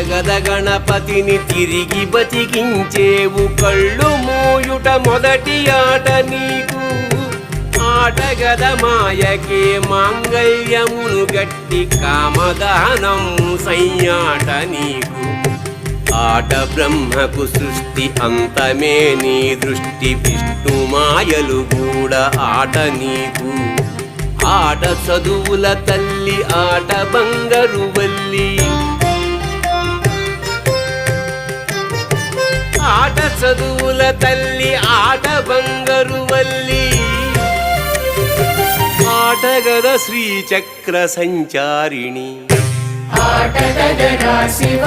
ఆటగద గణపతిని తిరిగి బతికించేవు కళ్ళు మూయుట మొదటి ఆట నీకు ఆటగద మాయకే మాంగళ్యమును గట్టి కామదానము సయ్యాట నీకు ఆట బ్రహ్మకు సృష్టి అంతమే నీ దృష్టి విష్ణు మాయలు కూడా ఆట నీకు ఆట చదువుల తల్లి ఆట బంగారు వల్లి ఆట చదువుల తల్లి ఆట బంగారు వల్లి ఆటగద శ్రీచక్ర సంచారిణి ఆటగదరా శివ